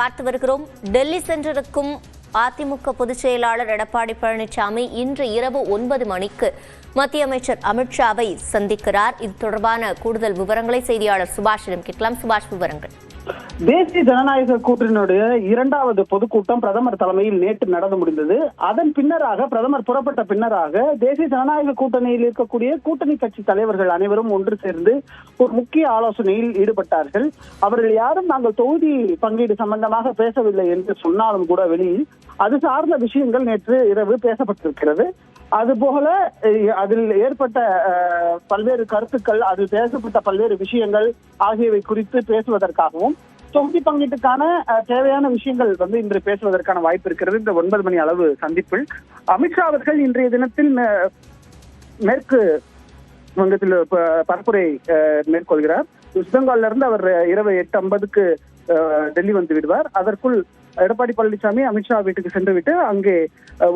பார்த்து வருகிறோம். டெல்லி சென்றிருக்கும் அதிமுக பொதுச் செயலாளர் எடப்பாடி பழனிசாமி இன்று இரவு 9 மணிக்கு மத்திய அமைச்சர் அமித்ஷாவை சந்திக்கிறார். இது தொடர்பான கூடுதல் விவரங்களை செய்தியாளர் சுபாஷிடம் கேட்கலாம். சுபாஷ், விவரங்கள். தேசிய ஜனநாயக கூட்டணியுடைய 2வது பொதுக்கூட்டம் பிரதமர் தலைமையில் நேற்று நடந்து முடிந்தது. அதன் பின்னராக பிரதமர் புறப்பட்ட பின்னராக தேசிய ஜனநாயக கூட்டணியில் இருக்கக்கூடிய கூட்டணி கட்சி தலைவர்கள் அனைவரும் ஒன்று சேர்ந்து ஒரு முக்கிய ஆலோசனையில் ஈடுபட்டார்கள். அவர்கள் யாரும் நாங்கள் தொகுதி பங்கீடு சம்பந்தமாக பேசவில்லை என்று சொன்னாலும் கூட வெளியில் அது சார்ந்த விஷயங்கள் நேற்று இரவு பேசப்பட்டிருக்கிறது. அதுபோல அதில் ஏற்பட்ட பல்வேறு கருத்துக்கள், அதில் பேசப்பட்ட பல்வேறு விஷயங்கள் ஆகியவை குறித்து பேசுவதற்காகவும் தொகுதி பங்கீட்டுக்கான தேவையான விஷயங்கள் இன்று பேசுவதற்கான வாய்ப்பு இருக்கிறது. இந்த 9 மணி அளவு சந்திப்பில் அமித்ஷா அவர்கள் இன்றைய தினத்தில் மேற்கு வங்கத்தில் பரப்புரை மேற்கொள்கிறார். வெஸ்ட் பெங்கால்ல இருந்து அவர் இரவு 8:50க்கு டெல்லி வந்து விடுவார். அதற்குள் எடப்பாடி பழனிசாமி அமித்ஷா வீட்டுக்கு சென்றுவிட்டு அங்கே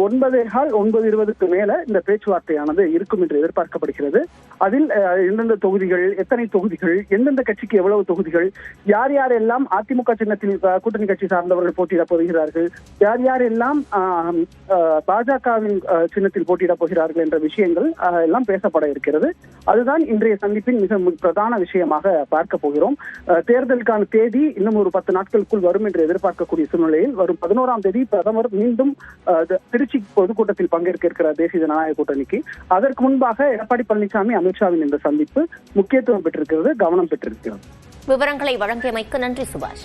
9:15 மேல இந்த பேச்சுவார்த்தையானது இருக்கும் என்று எதிர்பார்க்கப்படுகிறது. அதில் எந்தெந்த தொகுதிகள், எத்தனை தொகுதிகள், எந்தெந்த கட்சிக்கு எவ்வளவு தொகுதிகள், யார் யார் எல்லாம் அதிமுக சின்னத்தில் கூட்டணி கட்சி சார்ந்தவர்கள் போட்டியிடப் போகிறார்கள், யார் யார் எல்லாம் பாஜகவின் சின்னத்தில் போட்டியிடப் போகிறார்கள் என்ற விஷயங்கள் எல்லாம் பேசப்பட இருக்கிறது. அதுதான் இன்றைய சந்திப்பின் மிக பிரதான விஷயமாக பார்க்க போகிறோம். தேர்தலுக்கான தேதி இன்னும் ஒரு 10 நாட்களுக்குள் வரும் என்று எதிர்பார்க்கக்கூடிய சூழ்நிலையில் வரும் 11ஆம் தேதி பிரதமர் மீண்டும் திருச்சி பொதுக்கூட்டத்தில் பங்கேற்க இருக்கிறார் தேசிய ஜனநாயக கூட்டணிக்கு. அதற்கு முன்பாக எடப்பாடி பழனிசாமி அமித்ஷாவின் இந்த சந்திப்பு முக்கியத்துவம் பெற்றிருக்கிறது, கவனம் பெற்றிருக்கிறது. விவரங்களை வழங்கியமைக்கு நன்றி சுபாஷ்.